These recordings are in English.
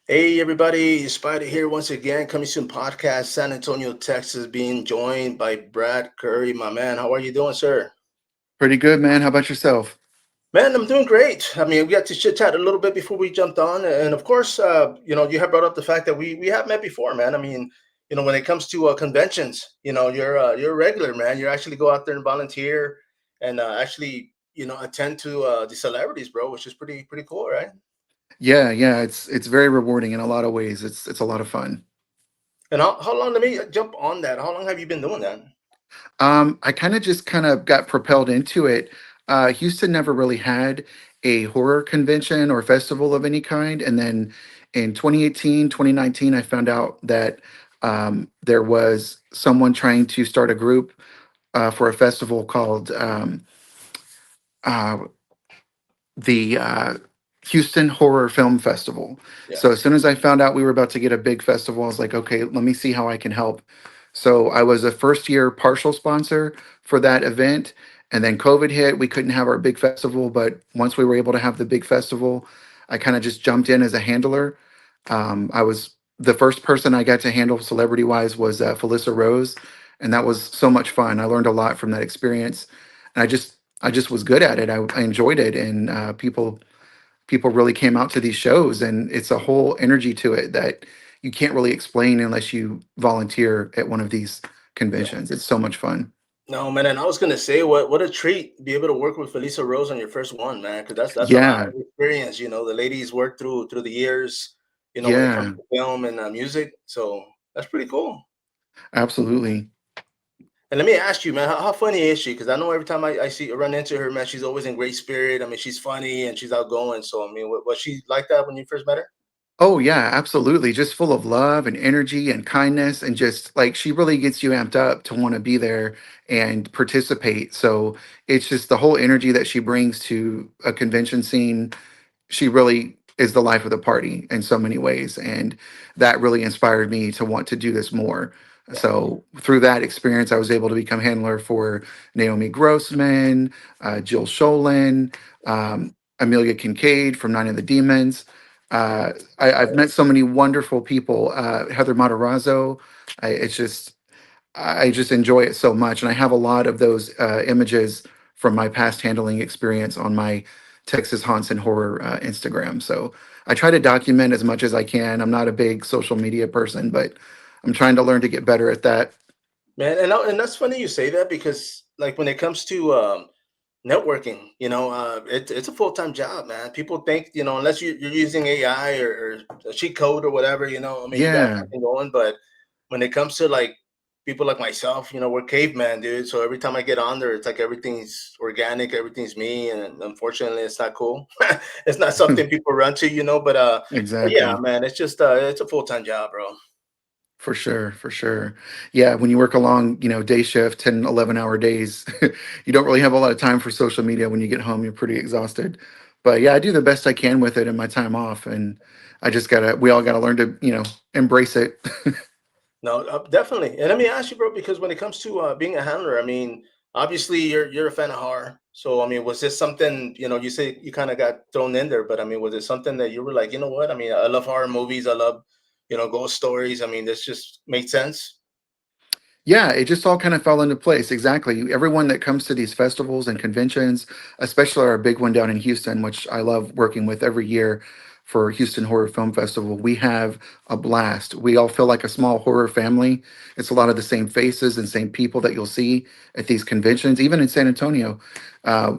Hey everybody, Spider here once again, coming soon podcast, San Antonio, Texas, being joined by Brad Currie, my man. How are you doing, sir? Pretty good, man. How about yourself? Man, I'm doing great. I mean, we got to chit chat a little bit before we jumped on, and of course, you have brought up the fact that we have met before, man. I mean, when it comes to conventions, you're a regular, man. You actually go out there and volunteer, and actually, attend to the celebrities, bro, which is pretty cool, right? Yeah, it's very rewarding in a lot of ways. It's a lot of fun. And how long? Let me jump on that. How long have you been doing that? I kind of got propelled into it. Houston never really had a horror convention or festival of any kind, and then in 2018, 2019, I found out that there was someone trying to start a group for a festival called uh, the Houston Horror Film Festival. Yeah. So as soon as I found out we were about to get a big festival, I was like, okay, let me see how I can help. So I was a first year partial sponsor for that event. And then COVID hit. We couldn't have our big festival. But once we were able to have the big festival, I kind of just jumped in as a handler. I was the first person I got to handle celebrity wise was Felissa Rose. And that was so much fun. I learned a lot from that experience. And I just was good at it. I enjoyed it, and people really came out to these shows, and it's a whole energy to it that you can't really explain unless you volunteer at one of these Yeah. conventions. It's so much fun. No, man, and I was gonna say, what a treat to be able to work with Felisa Rose on your first one, man, because that's a lot Yeah, of experience. The ladies worked through the years, when it comes yeah, to film and music. So that's pretty cool. absolutely. And let me ask you, man, how funny is she? Because I know every time I see run into her, man, she's always in great spirit. I mean, she's funny and she's outgoing. So I mean, was she like that when you first met her? Oh yeah, absolutely. Just full of love and energy and kindness, and just like she really gets you amped up to want to be there and participate. So it's just the whole energy that she brings to a convention scene. She really is the life of the party in so many ways, and that really inspired me to want to do this more. Yeah. So through that experience, I was able to become handler for Naomi Grossman, Jill Sholin, Amelia Kincaid from Nine of the Demons. I've met so many wonderful people. Heather Matarazzo. It's just I just enjoy it so much, and I have a lot of those images from my past handling experience on my Texas Haunts and Horror Instagram. So I try to document as much as I can. I'm not a big social media person, but I'm trying to learn to get better at that. Man, and that's funny you say that because like when it comes to networking, it's a full-time job, man. People think, unless you're using AI or a cheat code or whatever, I mean, you got Yeah. something going. But when it comes to like people like myself, we're caveman, dude. So every time I get on there, it's like everything's organic, everything's me, and unfortunately, it's not cool. It's not something people run to, but yeah, Exactly. man, it's just it's a full-time job, bro. For sure, for sure. Yeah, when you work a long, day shift, 10, 11-hour days, you don't really have a lot of time for social media. When you get home, you're pretty exhausted. But yeah, I do the best I can with it in my time off. And we all gotta learn to, embrace it. No, definitely. And let me ask you, bro, because when it comes to being a handler, I mean, obviously you're a fan of horror. So I mean, was this something, you say you kind of got thrown in there, but I mean, was it something that you were like, you know what? I mean, I love horror movies. I love, ghost stories. I mean, this just made sense. Yeah, it just all kind of fell into place. Exactly. Everyone that comes to these festivals and conventions, especially our big one down in Houston, which I love working with every year for Houston Horror Film Festival, we have a blast. We all feel like a small horror family. It's a lot of the same faces and same people that you'll see at these conventions, even in San Antonio.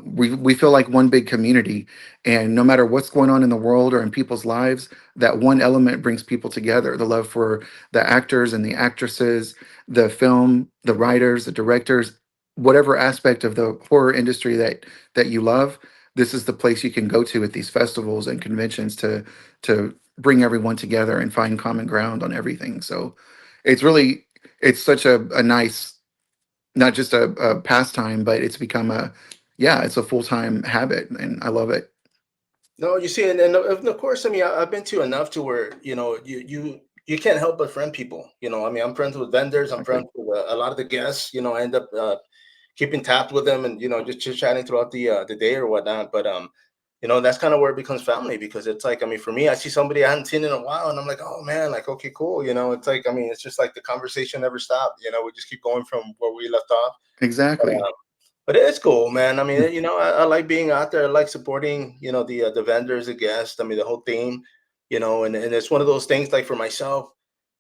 We feel like one big community, and no matter what's going on in the world or in people's lives, that one element brings people together: the love for the actors and the actresses, the film, the writers, the directors, whatever aspect of the horror industry that you love. This is the place you can go to at these festivals and conventions to bring everyone together and find common ground on everything. So it's really it's such a nice, not just a pastime, but it's become a, yeah, it's a full-time habit, and I love it. No, you see, and of course, I mean, I've been to enough to where you can't help but friend people. I mean, I'm friends with vendors. I'm Exactly. friends with a lot of the guests. I end up keeping tabs with them and just chit chatting throughout the day or whatnot. But that's kind of where it becomes family, because it's like, I mean, for me, I see somebody I hadn't seen in a while, and I'm like, oh man, like, okay, cool. It's like, I mean, it's just like the conversation never stopped. We just keep going from where we left off. But, Exactly. but it's cool, man. I mean, I like being out there. I like supporting, the vendors, the guests. I mean, the whole theme, and it's one of those things. Like for myself,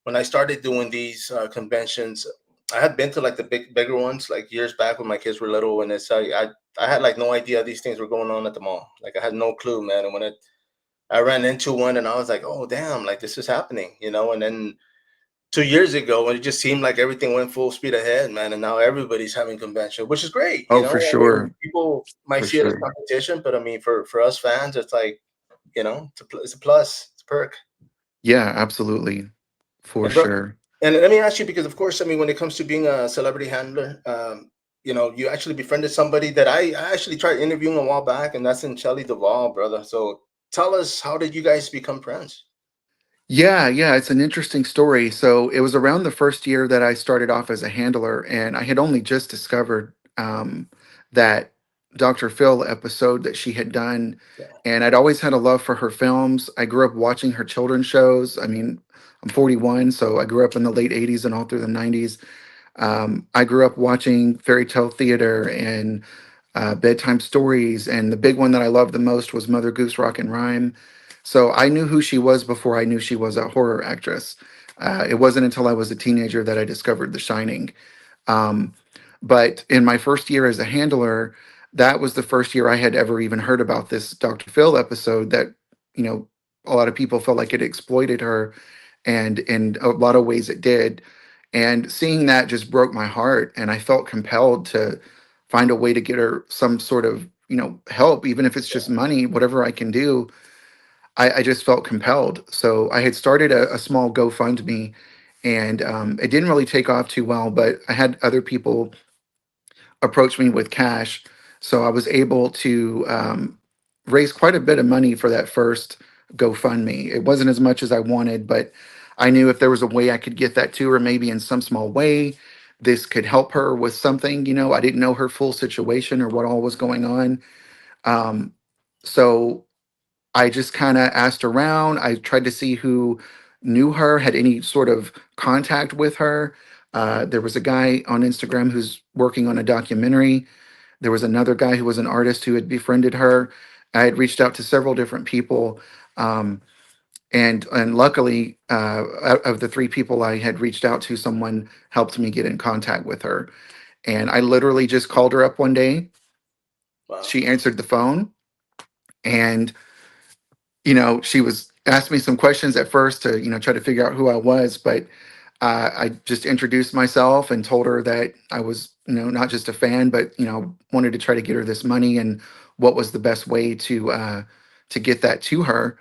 when I started doing these conventions, I had been to like the bigger ones like years back when my kids were little, and it's I had like no idea these things were going on at the mall. Like I had no clue, man. And when I ran into one, and I was like, oh damn, like this is happening, And then 2 years ago, when it just seemed like everything went full speed ahead, man, and now everybody's having convention, which is great. Oh, for I mean, sure. people might For see it as sure. competition, but I mean, for us fans, it's like, it's a plus, it's a perk. Yeah, absolutely. For And bro, sure. and let me ask you, because of course, I mean, when it comes to being a celebrity handler, you actually befriended somebody that I actually tried interviewing a while back, and that's in Shelley Duvall, brother. So tell us, how did you guys become friends? Yeah, yeah, it's an interesting story. So it was around the first year that I started off as a handler, and I had only just discovered that Dr. Phil episode that she had done. Yeah. And I'd always had a love for her films. I grew up watching her children's shows. I mean, I'm 41, so I grew up in the late 80s and all through the 90s. I grew up watching fairy tale theater and bedtime stories, and the big one that I loved the most was Mother Goose Rock and Rhyme. So I knew who she was before I knew she was a horror actress. It wasn't until I was a teenager that I discovered The Shining. Um, but in my first year as a handler, that was the first year I had ever even heard about this Dr. Phil episode that, you know, a lot of people felt like it exploited her, and in a lot of ways it did. And seeing that just broke my heart, and I felt compelled to find a way to get her some sort of, help, even if it's just money, whatever I can do. I just felt compelled. So I had started a small GoFundMe, and it didn't really take off too well, but I had other people approach me with cash. So I was able to raise quite a bit of money for that first GoFundMe. It wasn't as much as I wanted, but I knew if there was a way I could get that to her, maybe in some small way, this could help her with something. I didn't know her full situation or what all was going on. Um, so I just kind of asked around. I tried to see who knew her, had any sort of contact with her. There was a guy on Instagram who's working on a documentary. There was another guy who was an artist who had befriended her. I had reached out to several different people, um, and luckily, out of the three people I had reached out to, someone helped me get in contact with her. And I literally just called her up one day. Wow. She answered the phone, and she was asked me some questions at first to, try to figure out who I was, but I just introduced myself and told her that I was, not just a fan, but wanted to try to get her this money and what was the best way to get that to her.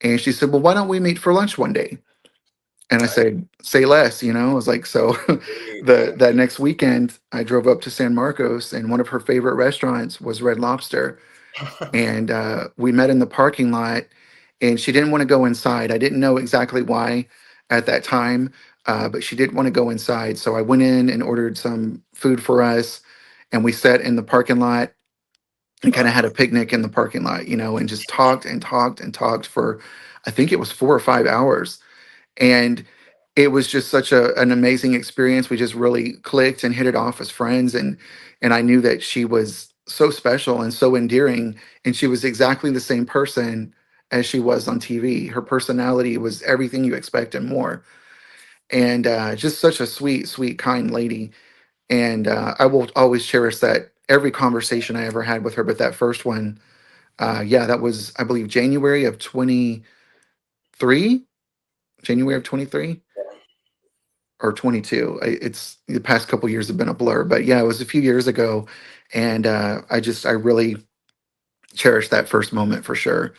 And she said, "Well, why don't we meet for lunch one day?" And I Nice. said, "Say less." I was like, so Great, the man. that next weekend I drove up to San Marcos, and one of her favorite restaurants was Red Lobster, and we met in the parking lot, and she didn't want to go inside. I didn't know exactly why at that time, but she didn't want to go inside, so I went in and ordered some food for us, and we sat in the parking lot and kind of Wow. had a picnic in the parking lot, and just talked and talked and talked for, I think it was 4 or 5 hours. And it was just such an amazing experience. We just really clicked and hit it off as friends, and I knew that she was so special and so endearing, and she was exactly the same person as she was on TV. Her personality was everything you expect and more, and just such a sweet, sweet, kind lady. And I will always cherish that every conversation I ever had with her. But that first one, yeah, that was, I believe, January of 23, January of 23 or 22. It's the past couple years have been a blur, but yeah, it was a few years ago, and I really cherished that first moment for sure.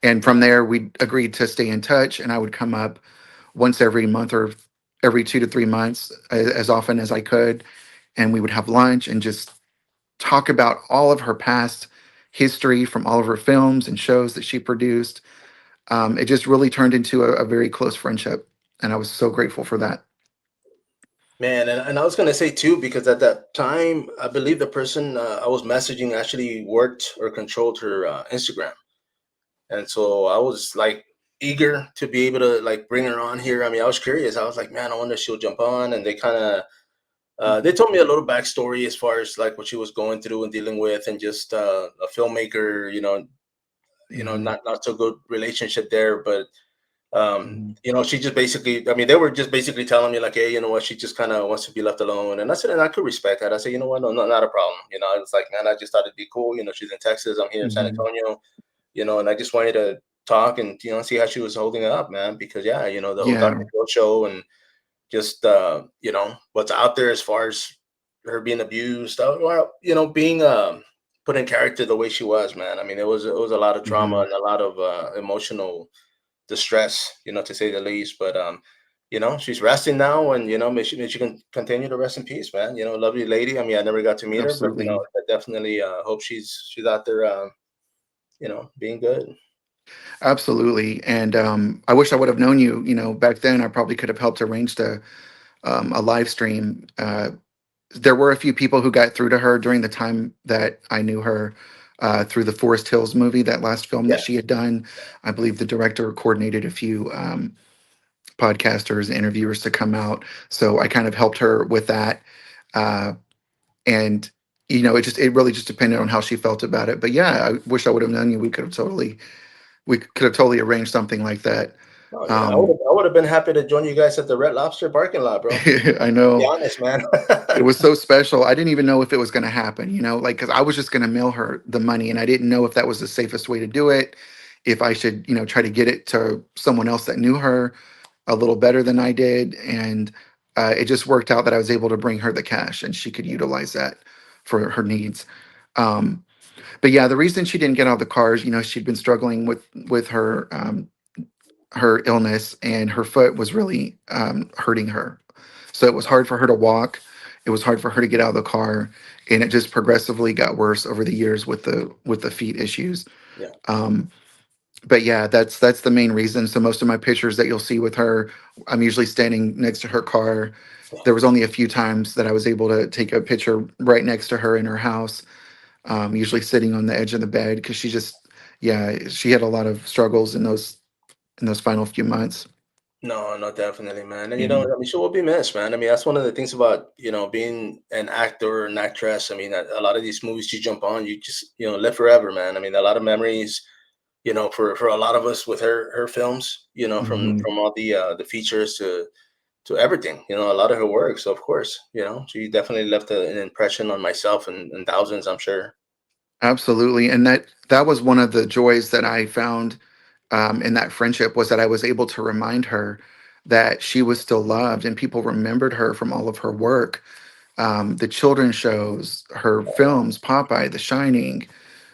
And from there, we agreed to stay in touch, and I would come up once every month or every 2 to 3 months, as often as I could, and we would have lunch and just talk about all of her past history from all of her films and shows that she produced. It just really turned into a very close friendship, and I was so grateful for that. Man, and I was gonna say too, because at that time, I believe the person I was messaging actually worked or controlled her Instagram. and so I was like eager to be able to like bring her on here. I mean, I was curious. I was like, man, I wonder if she'll jump on. And they kind of they Mhm. told me a little backstory as far as like what she was going through and dealing with, and just a filmmaker, Mhm. not so good relationship there, but Mhm. she just basically, I mean, they were just basically telling me like, hey, you know what, she just kind of wants to be left alone. And I said, and I could respect that. I said, you know what, no, not a problem. I was like, man, I just thought it'd be cool. She's in Texas, I'm here in San Mhm. Antonio, and I just wanted to talk and see how she was holding it up, man. Because yeah, the whole Yeah, Dr. Phil show, and just what's out there as far as her being abused, well, being put in character the way she was, man. I mean, it was a lot of trauma mhm. and a lot of emotional distress, to say the least. But she's resting now, and may she can continue to rest in peace, man. Lovely lady. I mean, I never got to meet her, but Absolutely. I definitely hope she's out there, being good. Absolutely, and, I wish I would have known you, back then. I probably could have helped arrange a live stream. There were a few people who got through to her during the time that I knew her, through the Forest Hills movie, that last film that Yeah, she had done. I believe the director coordinated a few, podcasters, interviewers to come out, so I kind of helped her with that, uh, and, it really just depended on how she felt about it, but yeah, I wish I would have known you. We could have totally arranged something like that. oh yeah, I would Um, have I would have been happy to join you guys at the Red Lobster parking lot, bro. I Be know honest, man. it was so special. I didn't even know if it was going to happen, like, because I was just going to mail her the money, and I didn't know if that was the safest way to do it. If I should, try to get it to someone else that knew her a little better than I did. And it just worked out that I was able to bring her the cash and she could utilize that for her needs. Um, but yeah, the reason she didn't get out of the cars, she'd been struggling with her illness, and her foot was really hurting her. So it was hard for her to walk. It was hard for her to get out of the car, and it just progressively got worse over the years with the feet issues. Yeah, Um, but yeah, that's the main reason. So most of my pictures that you'll see with her, I'm usually standing next to her car. yeah. There was only a few times that I was able to take a picture right next to her in her house, usually sitting on the edge of the bed because yeah, she had a lot of struggles in those final few months. No, no, definitely, man. And Mhm. I mean, she will be missed, man. I mean, that's one of the things about being an actor or an actress. I mean, a lot of these movies you jump on, you just live forever, man. I mean, a lot of memories, for a lot of us with her films, Mhm. from all the features to everything, a lot of her work. So of course, she definitely left an impression on myself and thousands, I'm sure. Absolutely, and that was one of the joys that I found, in that friendship, was that I was able to remind her that she was still loved and people remembered her from all of her work, the children's shows, her films, Popeye, The Shining,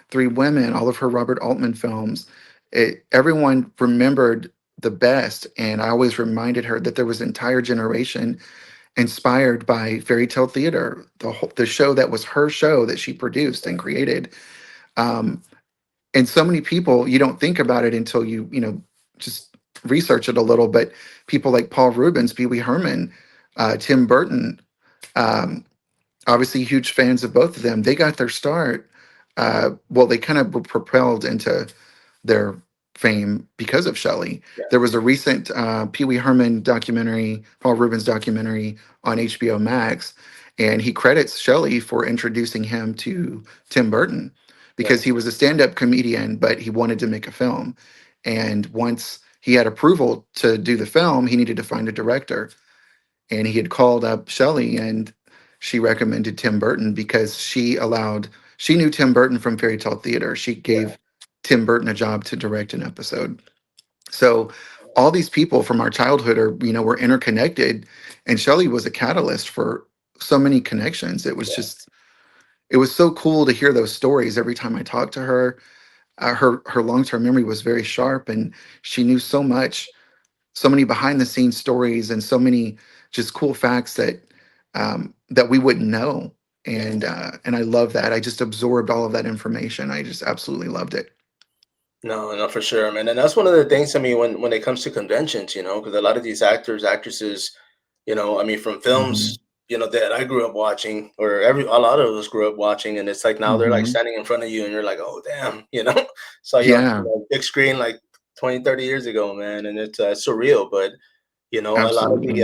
Three Women, all of her Robert Altman films. Everyone remembered the best, and I always reminded her that there was an entire generation inspired by fairy tale theater, the show that was her show that she produced and created. Um, and so many people, you don't think about it until just research it a little, but people like Paul Rubens, Pee Wee Herman, Tim Burton, um, obviously huge fans of both of them. They got their start. Well, they kind of were propelled into their fame because of Shelley. Yeah, There was a recent Pee Wee Herman documentary, Paul Rubens documentary on HBO Max, and he credits Shelley for introducing him to Tim Burton because right. he was a stand-up comedian, but he wanted to make a film. And once he had approval to do the film, he needed to find a director, and he had called up Shelley, and she recommended Tim Burton because she knew Tim Burton from Fairy Tale Theater. She Yeah, gave Tim Burton a job to direct an episode. So all these people from our childhood were interconnected, and Shelley was a catalyst for so many connections. yeah. It was so cool to hear those stories every time I talked to her. Her long-term memory was very sharp, and she knew so much, so many behind the scenes stories, and so many just cool facts that we wouldn't know. Yeah. And I love that. I just absorbed all of that information. I just absolutely loved it. No, no, for sure, man. And that's one of the things. I mean, when it comes to conventions, because a lot of these actors, actresses, I mean, from Hmm. films. that I grew up watching, or a lot of us grew up watching, and it's like now they're like Hmm. standing in front of you, and you're like, oh damn, saw you on Yeah, big screen like 20, 30 years ago, man, and it's surreal. But a lot of the absolutely.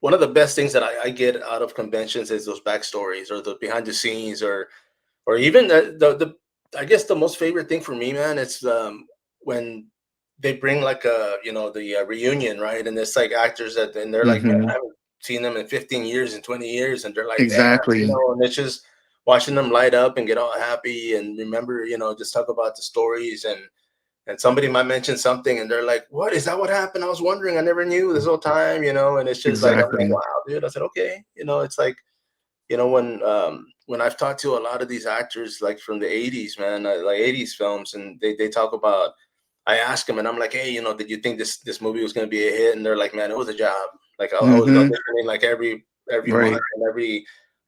one of the best things that I get out of conventions is those backstories or the behind the scenes, or even I guess the most favorite thing for me, man, it's when they bring like the reunion, right? And it's like actors and they're like, man, I Hmm. haven't seen them in 15 years and 20 years, and they're like, damn, Exactly. and it's just watching them light up and get all happy and remember, just talk about the stories, and somebody might mention something and they're like, what, is that what happened? I was wondering, I never knew this whole time, and it's just like, I'm like, Exactly. wow, dude. I said, okay, it's like, when I've talked to a lot of these actors like from the 80s, man, like 80s films, and they talk about, I ask them and I'm like, hey, did you think this movie was going to be a hit? And they're like, man, it was a job. Like I was Hmm. auditioning like every month Right.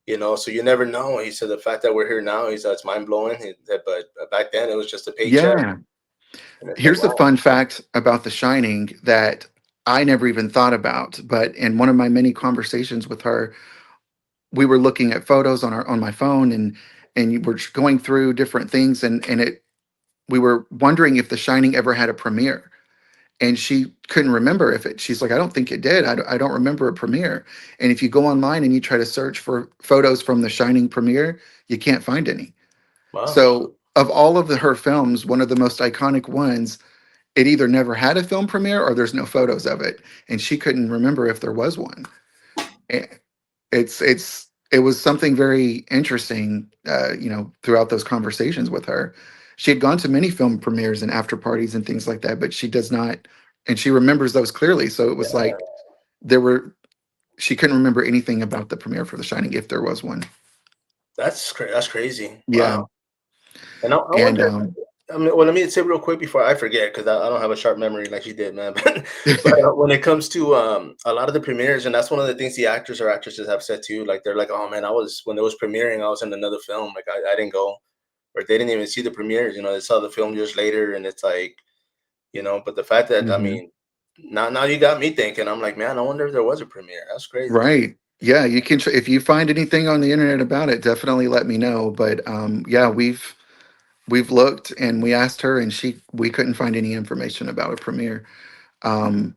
and so you never know. He said the fact that we're here now, he said it's mind blowing. But back then it was just a paycheck, Yeah. and it's like, Here's a wow, fun fact about The Shining that I never even thought about, but in one of my many conversations with her, we were looking at photos on my phone, and you were going through different things, and it we were wondering if The Shining ever had a premiere. And she couldn't remember if it. She's like, I don't think it did. I don't remember a premiere. And if you go online and you try to search for photos from The Shining premiere, you can't find any. wow, So of all of her films, one of the most iconic ones, it either never had a film premiere or there's no photos of it, and she couldn't remember if there was one. Eh, it was something very interesting, throughout those conversations with her. She had gone to many film premieres and after parties and things like that, but she does not, and she remembers those clearly. So it was yeah, like there were she couldn't remember anything about the premiere for The Shining if there was one. that's crazy. Wow. Yeah, And I and wonder. I mean, well, let me say real quick before I forget, because I don't have a sharp memory like you did, man. But when it comes to a lot of the premieres, and that's one of the things the actors or actresses have said too. Like they're like, "Oh man, I was when it was premiering, I was in another film. Like I didn't go, or they didn't even see the premieres. They saw the film years later, and it's like, But the fact that I Mhm. mean, now you got me thinking. I'm like, man, I wonder if there was a premiere. That's crazy. Right. Yeah, you can if you find anything on the internet about it, definitely let me know. But yeah, we've looked and we asked her, and we couldn't find any information about a premiere. Um,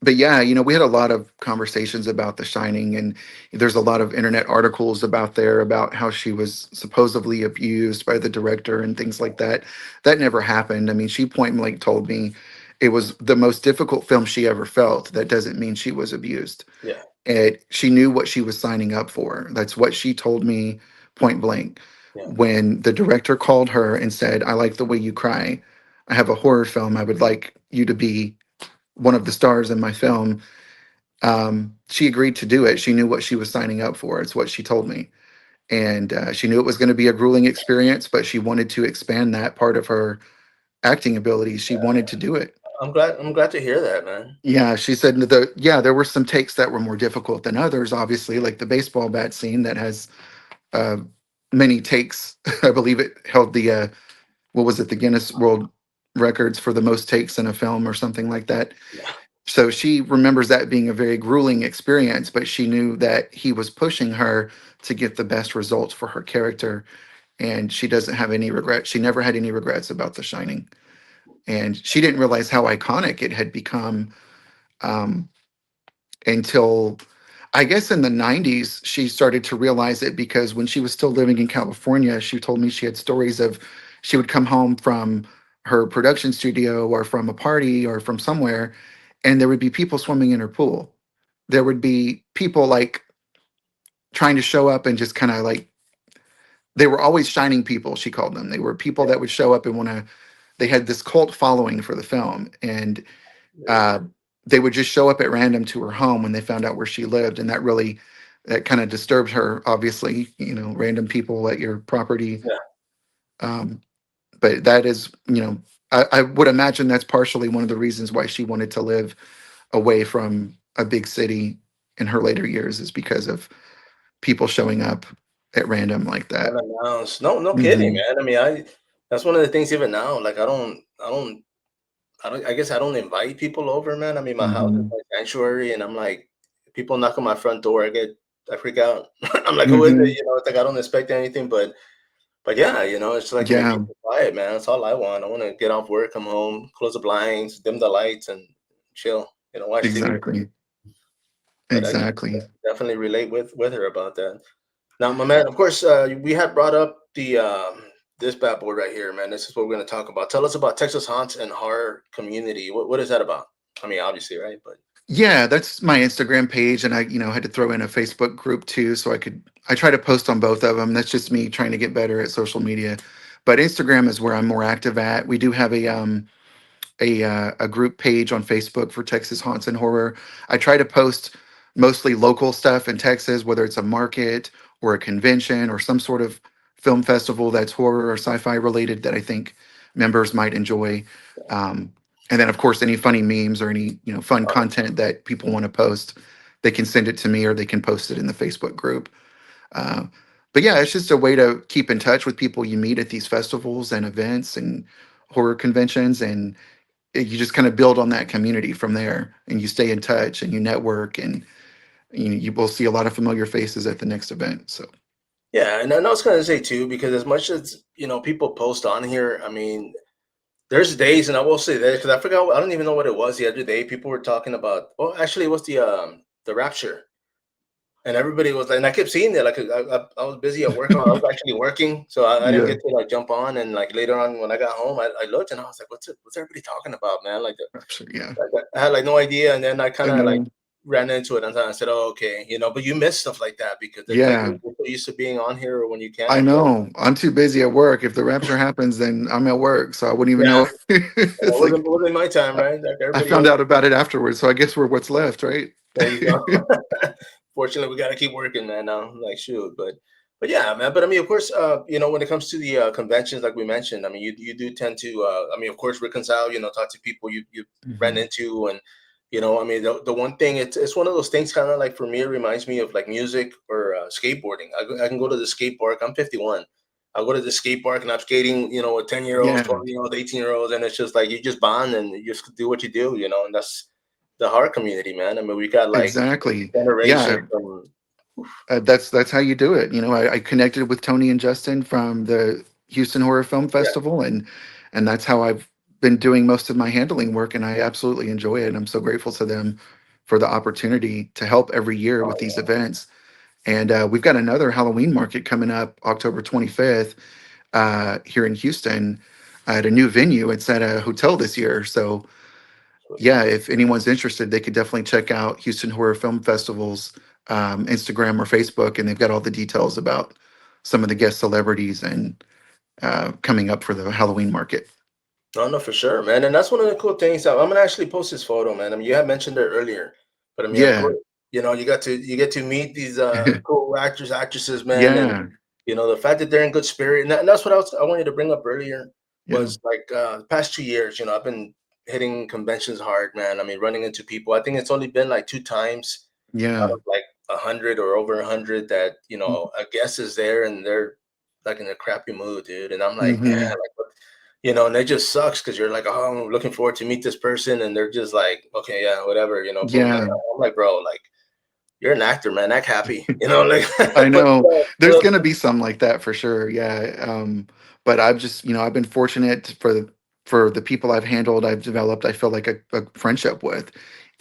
but yeah, we had a lot of conversations about The Shining, and there's a lot of internet articles about there about how she was supposedly abused by the director and things like that. That never happened. I mean, she point blank told me it was the most difficult film she ever felt. That doesn't mean she was abused. Yeah, And she knew what she was signing up for. That's what she told me point blank. yeah, When the director called her and said, I like the way you cry. I have a horror film. I would like you to be one of the stars in my film. She agreed to do it. She knew what she was signing up for. It's what she told me. And she knew it was going to be a grueling experience, but she wanted to expand that part of her acting abilities. She wanted to do it. I'm glad to hear that, man. Yeah, she said there were some takes that were more difficult than others, obviously, like the baseball bat scene that has uh, many takes. I believe it held the what was it, the Guinness World Records for the most takes in a film or something like that. Yeah, So she remembers that being a very grueling experience, but she knew that he was pushing her to get the best results for her character, and she doesn't have any regrets. She never had any regrets about The Shining, and she didn't realize how iconic it had become um, until I guess in the 90s, she started to realize it because when she was still living in California, she told me she had stories of she would come home from her production studio or from a party or from somewhere, and there would be people swimming in her pool. There would be people like trying to show up and just kind of like they were always shining people, she called them. They were people yeah, that would show up and want to, they had this cult following for the film. And yeah, uh, they would just show up at random to her home when they found out where she lived, and that kind of disturbed her. Obviously, random people at your property. yeah. Um, but that is, I would imagine that's partially one of the reasons why she wanted to live away from a big city in her later years, is because of people showing up at random like that. Unannounced. No, no kidding, Hmm. man. I mean, that's one of the things even now. Like, I guess I don't invite people over, man. I mean, my house is Hmm. my sanctuary, and I'm like, People knock on my front door, I freak out. I'm like, who is it? Hmm. It's like I don't expect anything, but yeah, it's like make Yeah, people quiet, man. That's all I want. I want to get off work, come home, close the blinds, dim the lights, and chill. Watch TV. exactly. But I can Exactly. definitely relate with her about that. Now, my man, of course, we had brought up the this bad boy right here, man. This is what we're going to talk about. Tell us about Texas haunts and horror community. What is that about? I mean, obviously, right? But Yeah, that's my Instagram page, and I, had to throw in a Facebook group too, so I try to post on both of them. That's just me trying to get better at social media. But Instagram is where I'm more active at. We do have a group page on Facebook for Texas haunts and horror. I try to post mostly local stuff in Texas, whether it's a market or a convention or some sort of film festival that's horror or sci-fi related that I think members might enjoy. Um, and then, of course, any funny memes or any fun content that people want to post, they can send it to me or they can post it in the Facebook group. Uh, but yeah, it's just a way to keep in touch with people you meet at these festivals and events and horror conventions, and you just kind of build on that community from there, and you stay in touch and you network, and you will see a lot of familiar faces at the next event. So yeah, and I was going to say too, because as much as people post on here, I mean, there's days, and I will say that because I forgot, I don't even know what it was the other day. People were talking about. Well, actually, it was the Rapture. And everybody was like, and I kept seeing it. Like I was busy at work. I was actually working, so I didn't yeah, get to like jump on. And like later on, when I got home, I looked and I was like, what's everybody talking about, man? Like, absolutely, yeah, I had like no idea. And then I kind I of like know, ran into it, and I said, oh, okay, But you miss stuff like that because it's like yeah. you're so used to being on here, or when you I can. know. I'm too busy at work. If the rapture happens, then I'm at work, so I wouldn't even Yeah, know. it It's wasn't like wasn't my time, right? Like I everybody found else. out about it afterwards, so I guess we're what's left, right? There you go. Fortunately, we got to keep working, man. Now, like, shoot, but yeah, man. But I mean, of course, when it comes to the conventions, like we mentioned, I mean, you do tend to, I mean, of course, reconcile. Talk to people you ran Hmm. into, and I mean, the one thing, it's one of those things, kind of like for me, it reminds me of like music or skateboarding. I can go to the skate park. I'm 51. I go to the skate park and I'm skating, with 10-year-olds, Yeah, 20-year-olds, 18-year-olds, and it's just like you just bond and you just do what you do, and that's the horror community, man. I mean, we got like exactly. generations Yeah, from that's how you do it. I connected with Tony and Justin from the Houston Horror Film yeah, Festival, and that's how I've been doing most of my handling work, and I absolutely enjoy it. And I'm so grateful to them for the opportunity to help every year with these oh, events. And we've got another Halloween market coming up October 25th here in Houston at a new venue. It's at a hotel this year. So yeah, if anyone's interested, they could definitely check out Houston Horror Film Festival's Instagram or Facebook, and they've got all the details about some of the guest celebrities and coming up for the Halloween market. no, no, for sure, man. And that's one of the cool things. I'm gonna actually post this photo, man. I mean, you had mentioned it earlier, but I mean, of Yeah, course, you get to meet these cool actors, actresses, man, and yeah, the fact that they're in good spirit, and that's what I wanted to bring up earlier yeah, was like the past 2 years. I've been hitting conventions hard, man. I mean, running into people. I think it's only been like two times out yeah, of like 100 or over 100 that a guest is there and they're like in a crappy mood, dude. And I'm like, man, hmm, like, and it just sucks because you're like, oh, I'm looking forward to meet this person, and they're just like, okay, yeah, whatever, boom. yeah. I'm like, bro, like you're an actor, man, act happy, like, I but know there's well, going to be some like that for sure. Yeah. But I've just, I've been fortunate for the people I've handled, I've developed, I feel like a friendship with.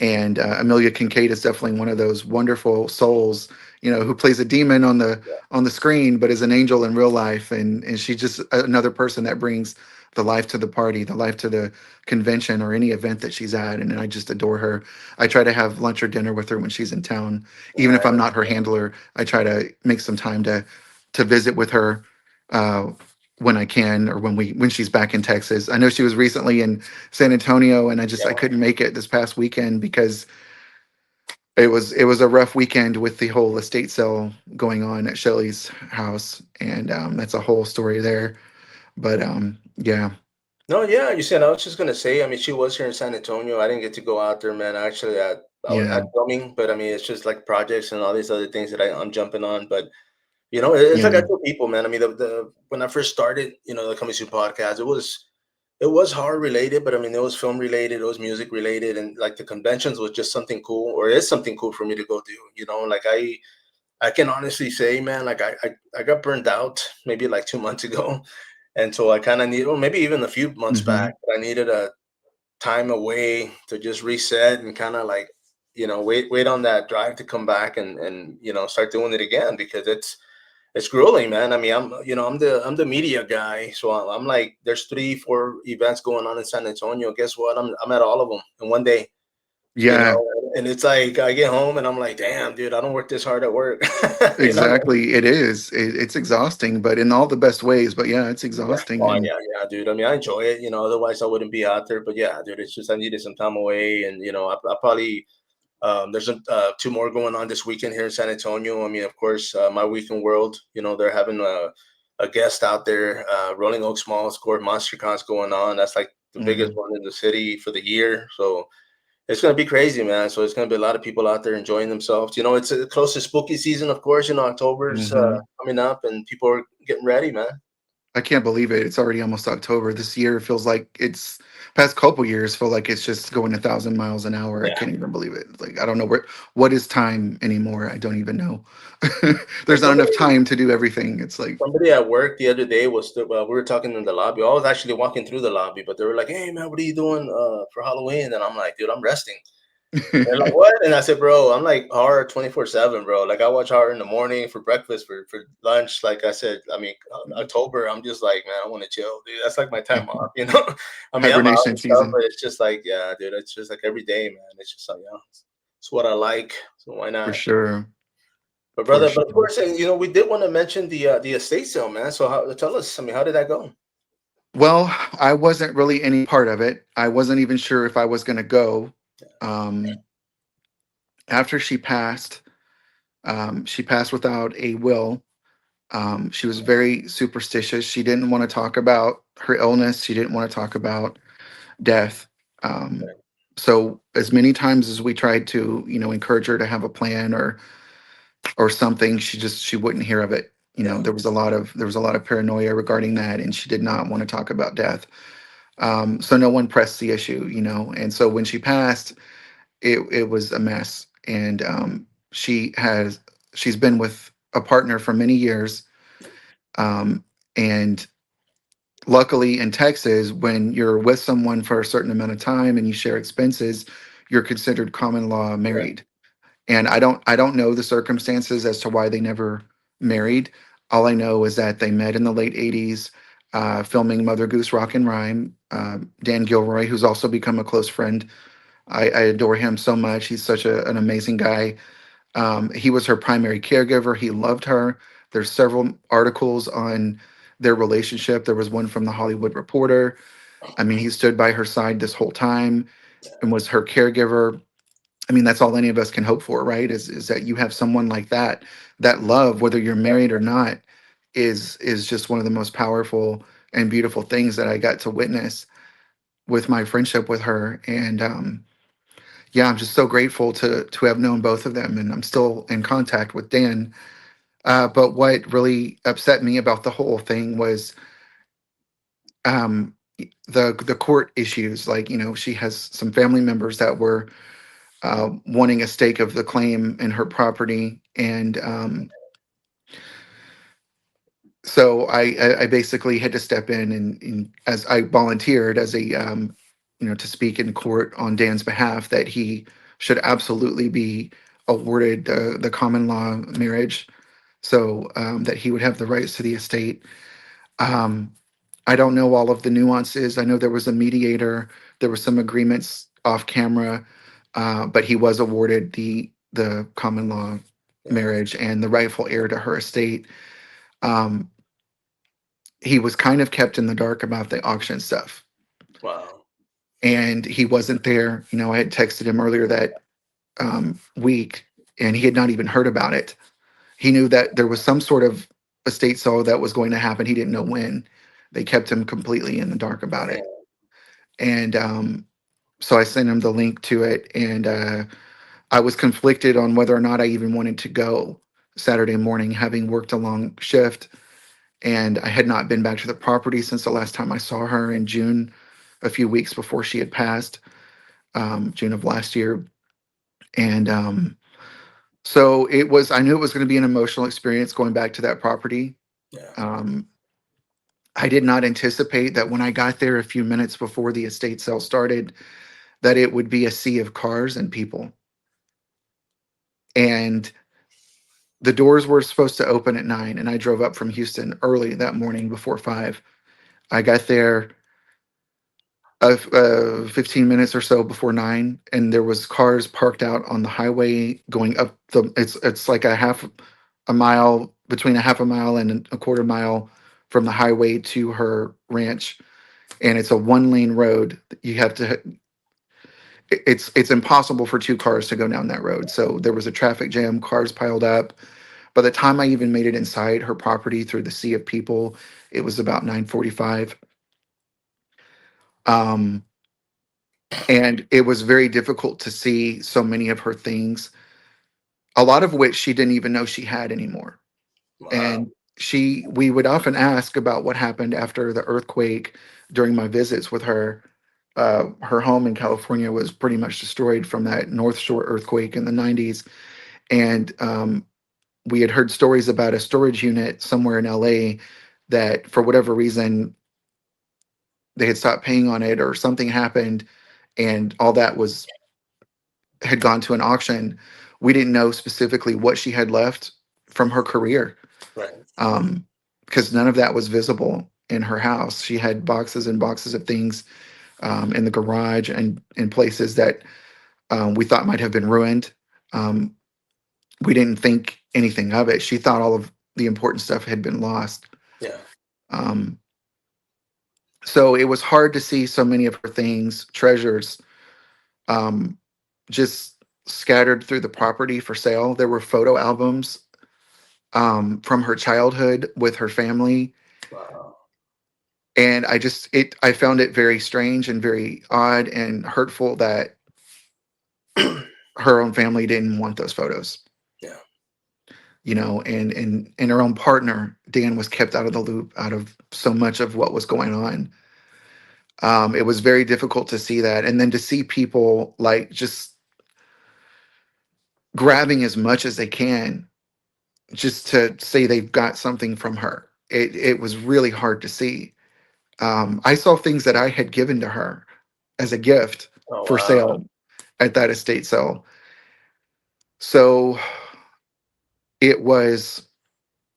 And Amelia Kincaid is definitely one of those wonderful souls, who plays a demon on the screen, but is an angel in real life. And she's just another person that brings the life to the party, the life to the convention or any event that she's at. And I just adore her. I try to have lunch or dinner with her when she's in town, even if I'm nice. not her handler. I try to make some time to visit with her uh, when I can, or when she's back in Texas. I know she was recently in San Antonio, and I Yeah. couldn't make it this past weekend because it was a rough weekend with the whole estate sale going on at Shelley's house, and that's a whole story there. But yeah, No, yeah, you said I was just gonna say. I mean, she was here in San Antonio. I didn't get to go out there, man. Actually, I was yeah, at filming, but I mean, it's just like projects and all these other things that I'm jumping on. But it's like I yeah, tell people, man. I mean, the when I first started, the Coming Soon podcast, it was It was horror related, but I mean, it was film related, it was music related, and like the conventions was just something cool, or is something cool for me to go do. You know, like I can honestly say, man, like I got burned out maybe like 2 months ago, and so I kind of need, or maybe even a few months back, Hmm. but I needed a time away to just reset and kind of like, wait on that drive to come back and start doing it again, because it's grueling, man. I mean, I'm the media guy, so I'm like, there's 3 4 events going on in San Antonio. Guess what? I'm at all of them in one day. you know Yeah, and it's like I get home and I'm like, damn, dude, I don't work this hard at work. you know exactly. It is. It's exhausting, but in all the best ways. But yeah, it's Yeah. exhausting. Oh, And yeah, yeah, dude. I mean, I enjoy it. Otherwise I wouldn't be out there. But yeah, dude, it's just I needed some time away, and I probably there's 2 more going on this weekend here in San Antonio. I mean, of course, my weekend world. They're having a guest out there. Rolling Oaks Mall, of course, MonsterCon's going on. That's like the biggest mhm, one in the city for the year. So it's gonna be crazy, man. So it's gonna be a lot of people out there enjoying themselves. It's close to spooky season, of course. October's mhm. coming up, and people are getting ready, man. I can't believe it. It's already almost October. This year feels like it's past couple years feel like it's just going 1,000 miles an hour. I Yeah. can't even believe it. Like I don't know what is time anymore. I don't even know. Well, There's not enough time to do everything. It's like somebody at work the other day was we were talking in the lobby. I was actually walking through the lobby, but they were like, "Hey, man, what are you doing for Halloween?" And I'm like, "Dude, I'm resting." They're like, "What?" And I said, "Bro, I'm like horror 24/7, bro. Like I watch horror in the morning for breakfast, for lunch. Like I said, I mean, October, I'm just like, man, I want to chill, dude. That's like my time off, you know. I mean, I'm out hibernation and stuff, season but it's just like, yeah, dude, it's just like every day, man. It's just like, it's what I like, so why for not?" sure. But For brother, but of sure. course, and we did want to mention the estate sale, man. So tell us, I mean, how did that go? Well, I wasn't really any part of it. I wasn't even sure if I was going to go. Um, After she passed without a will. She was very superstitious. She didn't want to talk about her illness. She didn't want to talk about death. Um, so as many times as we tried to, encourage her to have a plan or something, she wouldn't hear of it. Yeah, There was a lot of paranoia regarding that, and she did not want to talk about death. So no one pressed the issue, And so when she passed, it was a mess. And she's been with a partner for many years. And luckily in Texas, when you're with someone for a certain amount of time and you share expenses, you're considered common law correct. married. And I don't know the circumstances as to why they never married. All I know is that they met in the late '80s, filming Mother Goose Rock and Rhyme. Dan Gilroy, who's also become a close friend, I adore him so much. He's such an amazing guy. He was her primary caregiver. He loved her. There's several articles on their relationship. There was one from the Hollywood Reporter. I mean, he stood by her side this whole time and was her caregiver. I mean, that's all any of us can hope for, right? Is that you have someone like that, that love, whether you're married or not, is just one of the most powerful and beautiful things that I got to witness with my friendship with her. And yeah, I'm just so grateful to have known both of them, and I'm still in contact with Dan. But what really upset me about the whole thing was um, the court issues. Like, she has some family members that were wanting a stake of the claim in her property, and so I basically had to step in and as I volunteered as a to speak in court on Dan's behalf that he should absolutely be awarded the common law marriage, so that he would have the rights to the estate. Um, I don't know all of the nuances. I know there was a mediator, there were some agreements off camera, but he was awarded the common law Yeah. marriage and the rightful heir to her estate. Um, he was kind of kept in the dark about the auction stuff, Wow. and he wasn't there. I had texted him earlier that week, and he had not even heard about it. He knew that there was some sort of estate sale that was going to happen. He didn't know when. They kept him completely in the dark about it. Damn. And so I sent him the link to it, and I was conflicted on whether or not I even wanted to go Saturday morning, having worked a long shift. And I had not been back to the property since the last time I saw her in June. a few weeks before she had passed, June of last year. And so I knew it was going to be an emotional experience going back to that property. Yeah. Um, I did not anticipate that when I got there a few minutes before the estate sale started, that it would be a sea of cars and people. And the doors were supposed to open at 9, and I drove up from Houston early that morning before 5. I got there 15 minutes or so before 9, and there was cars parked out on the highway going up it's like a mile, between a half a mile and a quarter mile from the highway to her ranch, and it's a one lane road. You have to It's impossible for two cars to go down that road. So there was a traffic jam, cars piled up. By the time I even made it inside her property through the sea of people, it was about 9:45. Um, and it was very difficult to see so many of her things, a lot of which she didn't even know she had anymore. Wow. And we would often ask about what happened after the earthquake during my visits with her. Her home in California was pretty much destroyed from that North Shore earthquake in the 90s. And we had heard stories about a storage unit somewhere in LA that, for whatever reason, they had stopped paying on it or something happened, and all that was had gone to an auction. We didn't know specifically what she had left from her career, Right. um, because none of that was visible in her house. She had boxes and boxes of things in the garage and in places that we thought might have been ruined. Um, we didn't think anything of it. She thought all of the important stuff had been lost. Yeah. Um, so it was hard to see so many of her things, treasures, um, just scattered through the property for sale. There were photo albums from her childhood with her family, Wow. and I found it very strange and very odd and hurtful that her own family didn't want those photos. Yeah. And her own partner Dan was kept out of the loop out of so much of what was going on. It was very difficult to see that, and then to see people like just grabbing as much as they can just to say they've got something from her. It was really hard to see. I saw things that I had given to her as a gift Oh for wow. sale at that estate sale. So it was,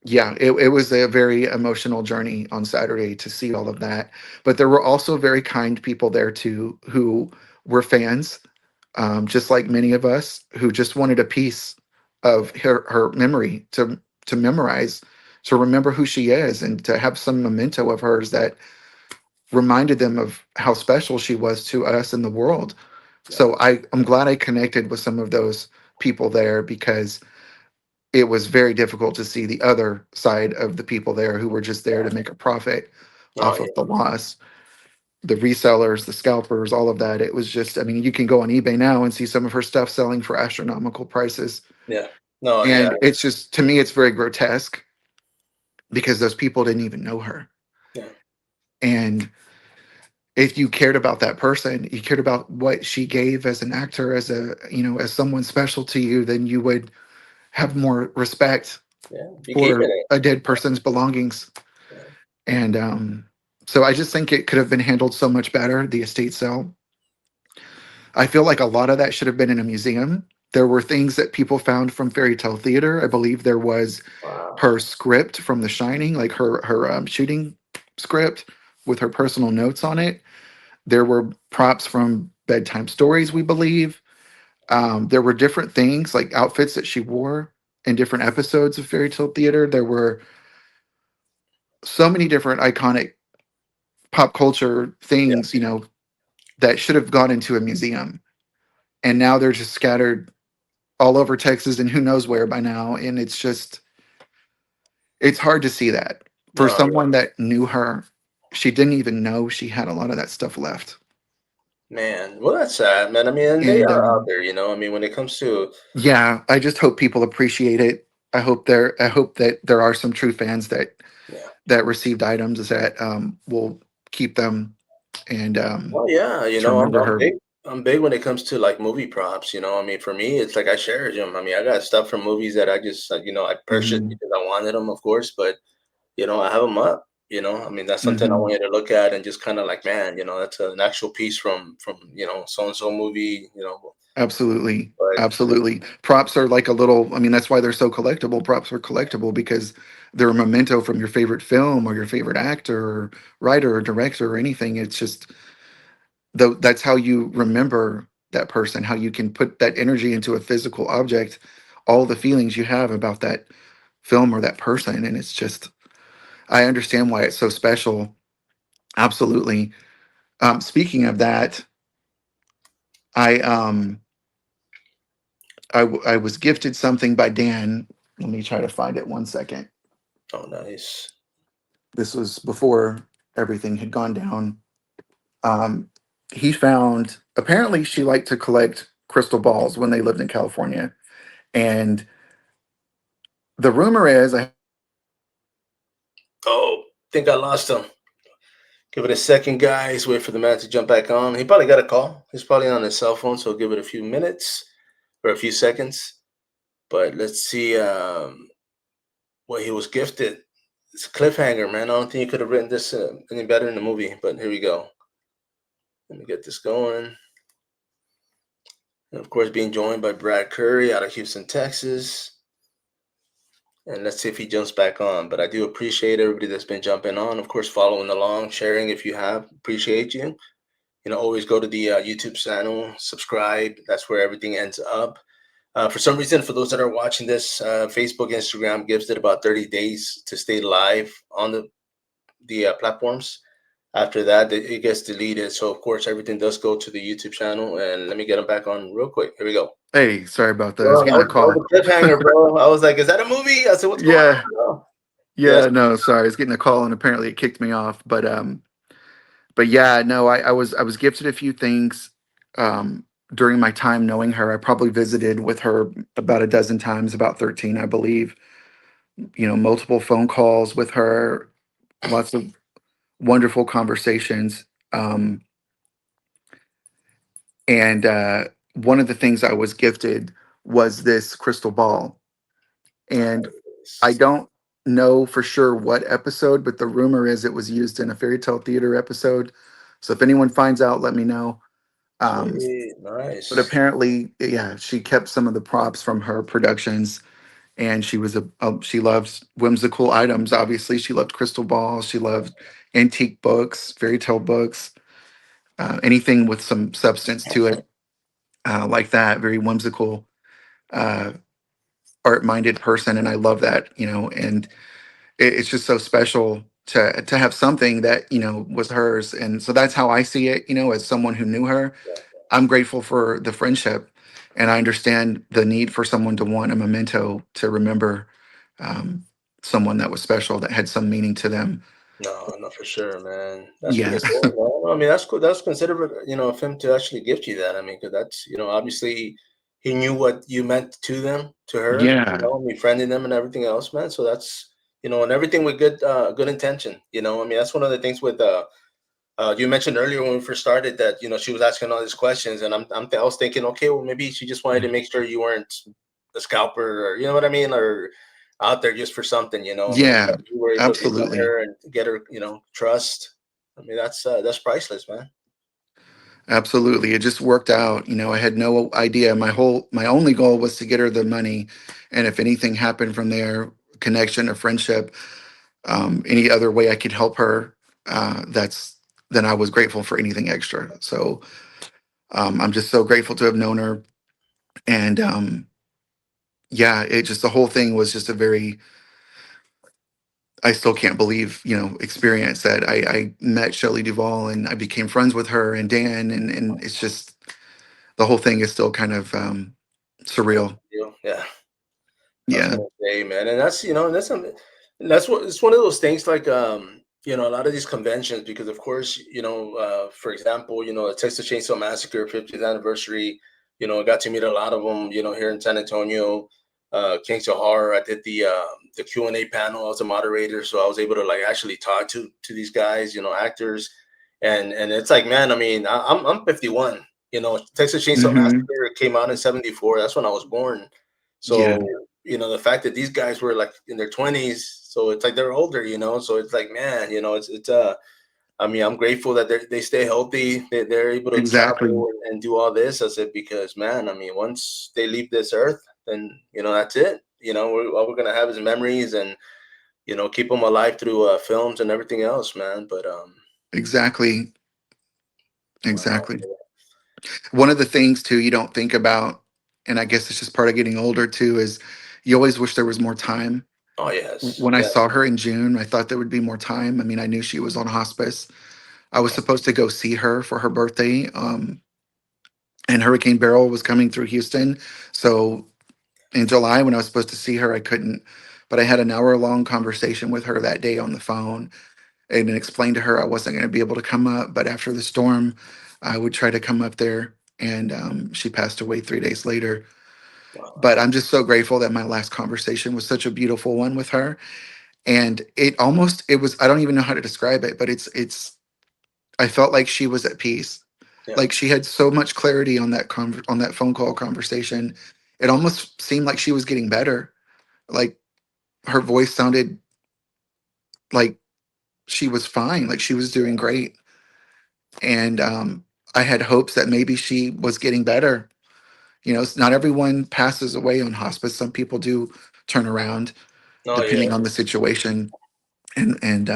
yeah, it was a very emotional journey on Saturday to see all of that. But there were also very kind people there too who were fans, just like many of us, who just wanted a piece of her memory to memorize, to remember who she is, and to have some memento of hers that reminded them of how special she was to us in the world. Yeah. So I'm glad I connected with some of those people there, because it was very difficult to see the other side of the people there who were just there Yeah. to make a profit Oh off yeah. of the loss. The resellers, the scalpers, all of that. It was just, I mean, you can go on eBay now and see some of her stuff selling for astronomical prices. Yeah. No. Yeah. And it's just, to me, it's very grotesque because those people didn't even know her. Yeah. And if you cared about that person, you cared about what she gave as an actor, as someone special to you, then you would have more respect Yeah. Be keeping for it. a dead person's belongings. Yeah. And so I just think it could have been handled so much better, the estate sale. I feel like a lot of that should have been in a museum. There were things that people found from fairy tale theater. I believe there was Wow. her script from The Shining, like her shooting script with her personal notes on it. There were props from bedtime stories, we believe. There were different things like outfits that she wore in different episodes of fairy tale theater. There were so many different iconic pop culture Yeah. things, that should have gone into a museum. And now they're just scattered all over Texas and who knows where by now. And it's hard to see that. For No. Yeah. someone that knew her, she didn't even know she had a lot of that stuff left. Man. Well, that's sad, man. I mean, and they And are out there. I mean, when it comes to. yeah, I just hope people appreciate it. I hope that there are some true fans Yeah. that received items that will keep them And Oh yeah, to remember I'm her. big. I'm big when it comes to like movie props. I mean, for me, it's like I share them. I mean, I got stuff from movies that I just, I purchased Mhm, because I wanted them, of course. But I have them up. I mean, that's something I mhm. want you to look at and just kind of like, man, that's an actual piece from so and so movie. Absolutely. But Absolutely. Props are like a little, I mean, that's why they're so collectible. Props are collectible because they're a memento from your favorite film or your favorite actor or writer or director or anything. It's just though that's how you remember that person, how you can put that energy into a physical object, all the feelings you have about that film or that person. And it's just I understand why it's so special. Absolutely. Speaking of that, I I was gifted something by Dan. Let me try to find it 1 second. oh, nice. This was before everything had gone down. Um, he found apparently she liked to collect crystal balls when they lived in California, and the rumor is I Oh, think I lost him. Give it a second, guys. Wait for the man to jump back on. He probably got a call. He's probably on his cell phone, so give it a few minutes or a few seconds. But let's see what he was gifted. It's a cliffhanger, man. I don't think you could have written this any better in the movie. But here we go. Let me get this going. And of course, being joined by Brad Currie out of Houston, Texas. And let's see if he jumps back on. But I do appreciate everybody that's been jumping on. Of course, following along, sharing if you have. Appreciate you. Always go to the YouTube channel, subscribe. That's where everything ends up. For some reason, for those that are watching this, Facebook, Instagram gives it about 30 days to stay live on the platforms. After that, it gets deleted. So, of course, everything does go to the YouTube channel. And let me get them back on real quick. Here we go. hey, sorry about that. I Bro, was that getting a was, that call. was a cliffhanger, bro. I was like, is that a movie? I said, what's going Yeah, on, bro? Yes. yeah, no, sorry. I was getting a call and apparently it kicked me off. But yeah, no, I was gifted a few things during my time knowing her. I probably visited with her about a dozen times, about 13, I believe. Multiple phone calls with her, lots of wonderful conversations. And one of the things I was gifted was this crystal ball. And I Nice. don't know for sure what episode, but the rumor is it was used in a fairy tale theater episode. So if anyone finds out, let me know. Um, Sweet. but Nice. apparently, yeah, she kept some of the props from her productions, and she loves whimsical items. Obviously, she loved crystal balls. She loved antique books, fairy tale books, anything with some substance to it, like that. Very whimsical, uh, art-minded person, and I love that. And it's just so special to have something that was hers, and so that's how I see it. As someone who knew her, I'm grateful for the friendship, and I understand the need for someone to want a memento to remember um, someone that was special, that had some meaning to them. No, no, for sure, man. That's pretty Yeah, cool, man. I mean, that's cool. That's considerate, of him to actually gift you that. I mean, because that's, obviously he knew what you meant to them, to her, yeah, befriending them and everything else, man. So that's, and everything with good intention. I mean, that's one of the things with you mentioned earlier when we first started that she was asking all these questions, and I was thinking, okay, well maybe she just wanted to make sure you weren't a scalper, or you know what I mean, or out there just for something. I mean, yeah, that you were able to befriend absolutely. her and get her, trust. I mean, that's priceless, man. Absolutely. It just worked out. I had no idea. My only goal was to get her the money. And if anything happened from there, connection or friendship, any other way I could help her, then I was grateful for anything extra. So I'm just so grateful to have known her. And yeah, it just, the whole thing was just a very, I still can't believe, experience that I met Shelley Duvall and I became friends with her and Dan. And it's just, the whole thing is still kind of surreal. Yeah. I was Yeah. gonna say, man, and that's that's something. That's what it's one of those things like a lot of these conventions because of course for example the Texas Chainsaw Massacre 50th anniversary. I got to meet a lot of them. Here in San Antonio, Kings of Horror. I did the Q&A panel. I was a moderator, so I was able to like actually talk to these guys, actors, and it's like, man, I mean, I'm 51. You know, Texas Chainsaw Hmm. Massacre came out in '74. That's when I was born. Yeah, So you know, the fact that these guys were like in their 20s, so it's like they're older. You know, so it's like, man, you know, it's. I mean, I'm grateful that they stay healthy. They're able to exactly, travel and do all this. I said because, man, I mean, once they leave this earth, then you know that's it. You know, all we're gonna have is memories, and you know, keep them alive through films and everything else, man. But exactly, wow. exactly. One of the things too you don't think about, and I guess it's just part of getting older too, is you always wish there was more time. Oh yes, When I yeah, saw her in June, I thought there would be more time. I mean, I knew she was on hospice. I was supposed to go see her for her birthday, and Hurricane Beryl was coming through Houston. So in July, when I was supposed to see her, I couldn't. But I had an hour-long conversation with her that day on the phone, and explained to her I wasn't going to be able to come up, but after the storm, I would try to come up there. And she passed away 3 days later. But wow, I'm just so grateful that my last conversation was such a beautiful one with her. And it was, I don't even know how to describe it, but I felt like she was at peace. yeah, Like she had so much clarity on on that phone call conversation. It almost seemed like she was getting better. Like her voice sounded like she was fine, like she was doing great. And I had hopes that maybe she was getting better. You know, not everyone passes away on hospice. Some people do turn around oh yeah, depending on the situation. And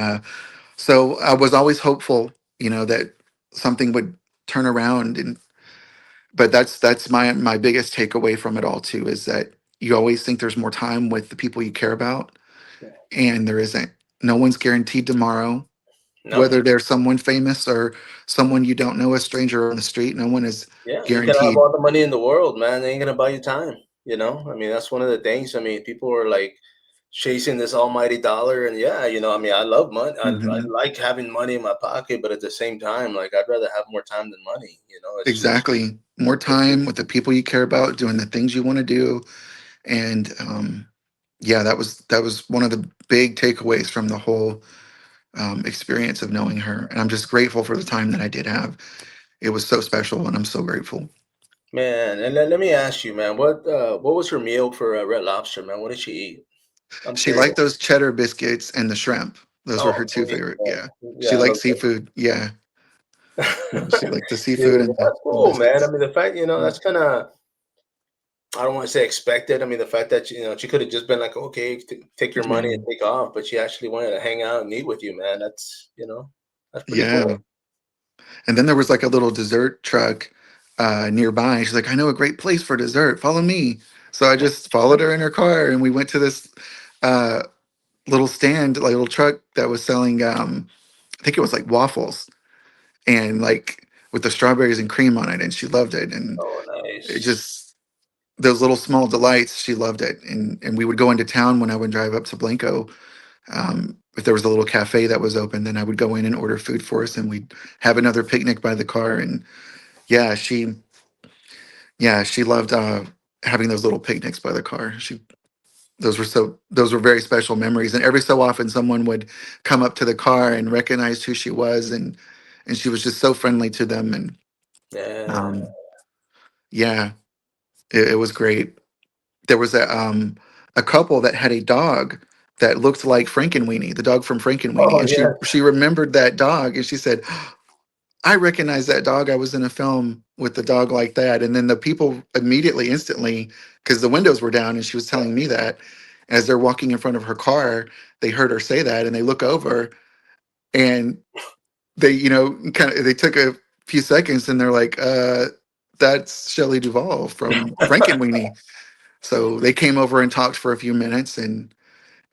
so I was always hopeful, you know, that something would turn around. And but that's my biggest takeaway from it all too, is that you always think there's more time with the people you care about, yeah. and there isn't. No one's guaranteed tomorrow, No, whether they're someone famous or someone you don't know, a stranger on the street. No one is yeah, you can have guaranteed. all the money in the world, man. They ain't gonna buy you time. You know, I mean, that's one of the things. I mean, people are like chasing this almighty dollar, and yeah, you know, I mean, I love money. I Mhm. like having money in my pocket, but at the same time, like, I'd rather have more time than money. You know, it's just, Exactly. More time with the people you care about, doing the things you want to do. And yeah, that was one of the big takeaways from the whole experience of knowing her. And I'm just grateful for the time that I did have. It was so special, and I'm so grateful. man. And let me ask you, man, what was her meal for Red Lobster, man? What did she eat? I'm She curious. liked those cheddar biscuits and the shrimp. Those were Oh, her two sweet. favorite. Yeah, Yeah. She yeah, I liked love seafood. Yeah. Yeah. She liked the seafood Dude, and that's the cool, man. I biscuits. mean, the fact, you know, that's kind of, I don't want to say expected. I mean, the fact that, you know, she could have just been like, okay, take your money and Yeah. take off, but she actually wanted to hang out and eat with you, man. That's, you know, that's pretty Yeah. cool. And then there was like a little dessert truck nearby. She's like, I know a great place for dessert. Follow me. So I just followed her in her car, and we went to this uh, little stand, like little truck that was selling, I think it was like waffles, and like with the strawberries and cream on it. And she loved it. And Oh, it nice. just, those little small delights, she loved it. And we would go into town when I would drive up to Blanco. If there was a little cafe that was open, then I would go in and order food for us, and we'd have another picnic by the car. And yeah, she loved having those little picnics by the car. Those were very special memories. And every so often, someone would come up to the car and recognize who she was, and she was just so friendly to them. And Yeah. um, yeah, it was great. There was a couple that had a dog that looked like Frankenweenie, the dog from Frankenweenie, Oh, and she yes. remembered that dog, and she said, I recognize that dog. I was in a film with the dog like that. And then the people immediately, instantly, because the windows were down and she was telling me that, as they're walking in front of her car, they heard her say that, and they look over, and they, you know, kind of, they took a few seconds, and they're like, that's Shelley Duvall from Frankenweenie. So they came over and talked for a few minutes, and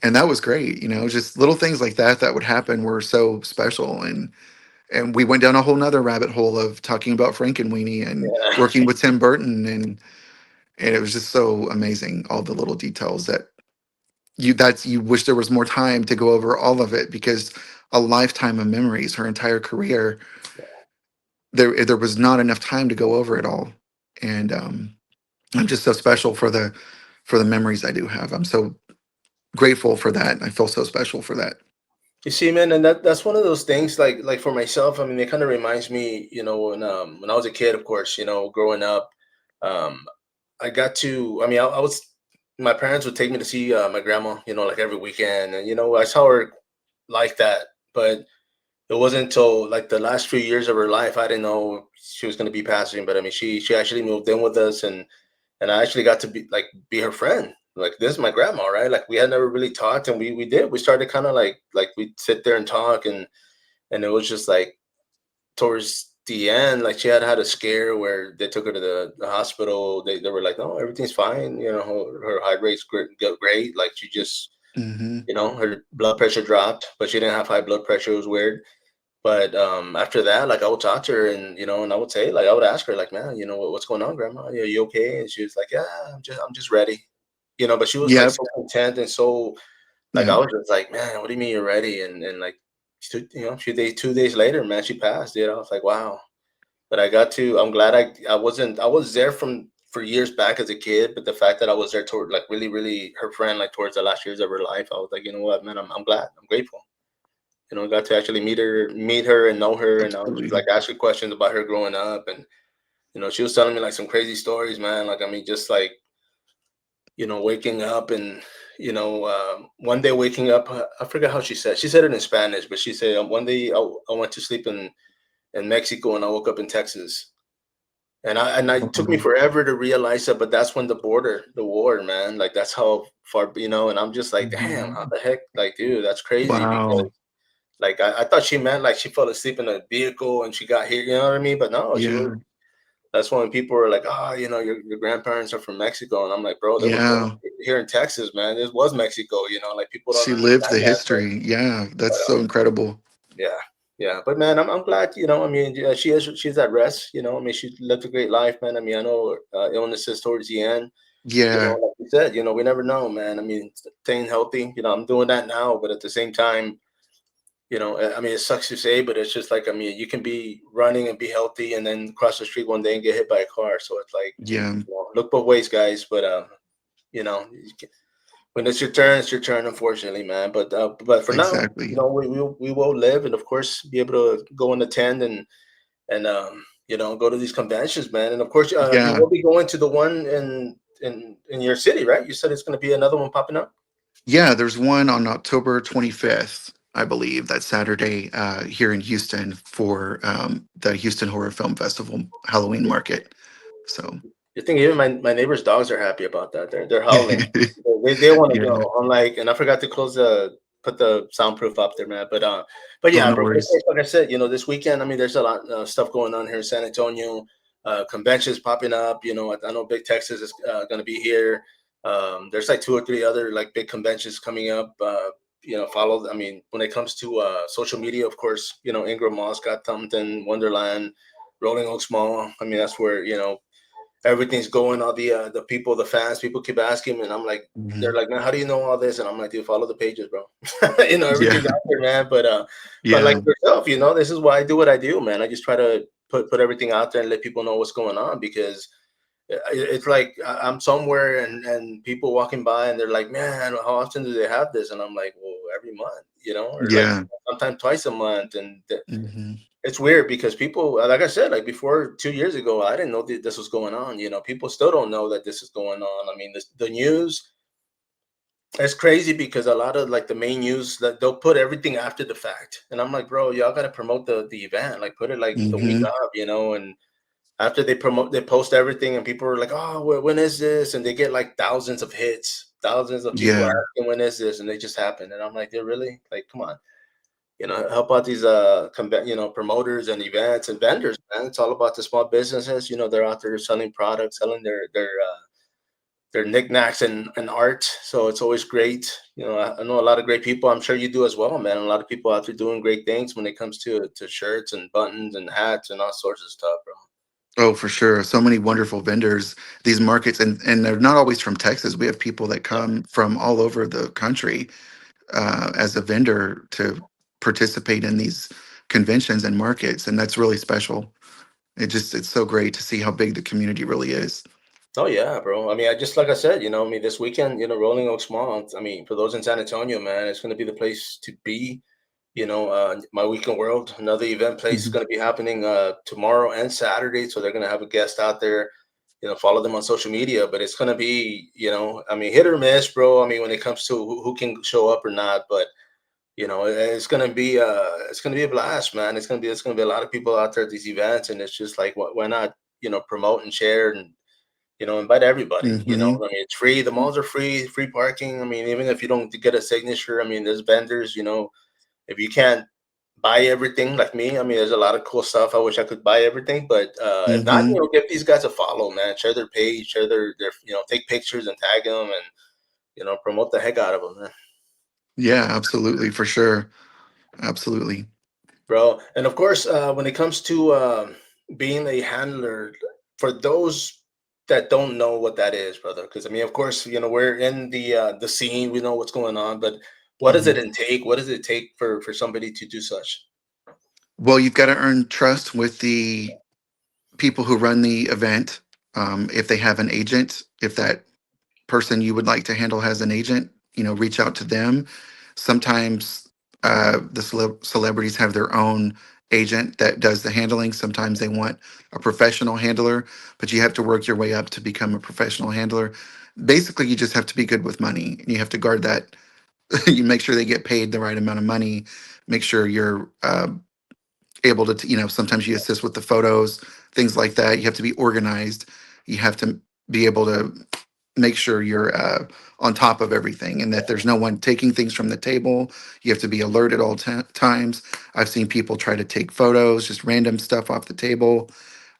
that was great. You know, just little things like that that would happen were so special. And we went down a whole nother rabbit hole of talking about Frankenweenie and Yeah. working with Tim Burton, and it was just so amazing, all the little details that you wish there was more time to go over all of it, because a lifetime of memories, her entire career, there was not enough time to go over it all. And I'm just so special for the memories I do have. I'm so grateful for that. I feel so special for that. You see, man, and that's one of those things. Like for myself, I mean, it kind of reminds me, when I was a kid, of course, growing up, um, I got to. I mean, I was. My parents would take me to see my grandma, like every weekend, and I saw her like that. But it wasn't until like the last few years of her life I didn't know she was going to be passing. But I mean, she actually moved in with us, and I actually got to be her friend. Like this is my grandma, right? Like we had never really talked, and we did. We started kind of like we'd sit there and talk, and it was just like towards the end, like she had a scare where they took her to the hospital. They were like, no, everything's fine. Her heart rate's great. Like she just, Hmm. her blood pressure dropped, but she didn't have high blood pressure. It was weird. But after that, like I would talk to her, and I would say, like I would ask her, like, man, what's going on, grandma? You okay? And she was like, yeah, I'm just ready. But she was like Yep. so content and so like I Yep. was just like, man, what do you mean you're ready? And like, a few days, 2 days later, man, she passed. I was like, wow. But I got to. I'm glad I wasn't. I was there from for years back as a kid, but the fact that I was there toward like really, really her friend, like towards the last years of her life, I was like, you know what, man, I'm glad. I'm grateful. I got to actually meet her and know her, and I was just Absolutely. like ask her questions about her growing up, and she was telling me like some crazy stories, man. Like I mean, just like waking up and one day waking up, I forgot how she said. She said it in Spanish, but she said one day I went to sleep in Mexico and I woke up in Texas, and I took me Wow. forever to realize that, but that's when the war, man. Like that's how far, and I'm just like, damn, how Mhm. the heck, like, dude, that's crazy because Wow. like I thought she meant like she fell asleep in a vehicle and she got here, you know what I mean? But no, she was. Yeah. That's when people were like, "Oh, your grandparents are from Mexico," and I'm like, "Bro, they were born Yeah. here in Texas, man. This was Mexico, like people don't She lived understand the that." But, history. Yeah. That's but so incredible. yeah, yeah. But man, I'm glad. I mean, yeah, she's at rest. I mean, she lived a great life, man. I mean, I know illnesses towards the end. Yeah. Like you said, we never know, man. I mean, staying healthy. I'm doing that now, but at the same time. I mean, it sucks to say, but it's just like, I mean, you can be running and be healthy and then cross the street one day and get hit by a car. So it's like, Yeah. look both ways, guys. But, when it's your turn, unfortunately, man. But for now, Exactly. we will live and, of course, be able to go and attend and go to these conventions, man. And, of course, you Yeah. will be going to the one in your city, right? You said it's going to be another one popping up. Yeah. There's one on October 25th, I believe, that Saturday here in Houston for the Houston Horror Film Festival Halloween Market. So, You think even my neighbor's dogs are happy about that. They're howling. They want to yeah. go. I'm like, and I forgot to put the soundproof up there, man. But Oh, yeah, no bro. But of worries. course, like I said, this weekend. I mean, there's a lot of stuff going on here in San Antonio. Conventions popping up. I know Big Texas is going to be here. There's like two or three other like big conventions coming up. Follow. I mean, when it comes to social media, of course, Ingram Mall's got something. Wonderland, Rolling Oaks Mall. I mean, that's where everything's going. All the people, the fans, people keep asking me, and I'm like, they're Mhm. like, man, how do you know all this? And I'm like, dude, follow the pages, bro. Yeah. Everything's out there, man. But like Yeah. yourself, this is why I do what I do, man. I just try to put everything out there and let people know what's going on because it's like I'm somewhere and people walking by and they're like, man, how often do they have this? And I'm like, well, every month, or like Yeah. sometimes twice a month, and Hmm. it's weird because people, like I said, like before 2 years ago, I didn't know that this was going on. People still don't know that this is going on. I mean, the news, it's crazy because a lot of like the main news that they'll put everything after the fact, and I'm like, bro, y'all got to promote the event, like put it like the week Hmm. of, and after they post everything, and people are like, oh, when is this? And they get like thousands of hits, thousands of people Yeah. asking when is this, and they just happen, and I'm like, they're really like, come on. Help out these promoters and events and vendors, man. It's all about the small businesses. They're out there selling products, selling their knickknacks and art. So it's always great. I know a lot of great people. I'm sure you do as well, man. A lot of people out there doing great things when it comes to shirts and buttons and hats and all sorts of stuff, bro. Oh, for sure. So many wonderful vendors, these markets, and they're not always from Texas. We have people that Yeah. come from all over the country as a vendor to participate in these conventions and markets, and that's really special. It's so great to see how big the community really is. Oh yeah, bro. I mean, I just like I said, I mean, this weekend, Rolling Oaks Mall. I mean, for those in San Antonio, man, it's going to be the place to be. My Weekend World, another event place is Mhm. going to be happening tomorrow and Saturday. So they're going to have a guest out there. Follow them on social media. But it's going to be, I mean, hit or miss, bro. I mean, when it comes to who can show up or not. But it's gonna be a blast, man. It's gonna be a lot of people out there at these events, and it's just like, why not, promote and share and invite everybody. Mhm. I mean, it's free. The malls are free, free parking. I mean, even if you don't get a signature, I mean, there's vendors. If you can't buy everything like me, I mean, there's a lot of cool stuff. I wish I could buy everything, but if not, Mhm. give these guys a follow, man. Share their page, share their take pictures and tag them, and promote the heck out of them, man. Yeah, absolutely, for sure. Absolutely. Bro. And of course, when it comes to being a handler, for those that don't know what that is, brother, because I mean, of course, we're in the scene, we know what's going on, but what does it Mhm. intake? What does it take for somebody to do such? Well, you've gotta earn trust with the people who run the event. If they have an agent, if that person you would like to handle has an agent, reach out to them. Sometimes the celebrities have their own agent that does the handling. Sometimes they want a professional handler, but you have to work your way up to become a professional handler. Basically, you just have to be good with money, and you have to guard that. You make sure they get paid the right amount of money. Make sure you're able to, sometimes you assist with the photos, things like that. You have to be organized. You have to be able to make sure you're on top of everything and that there's no one taking things from the table. You have to be alert at all times. I've seen people try to take photos, just random stuff off the table.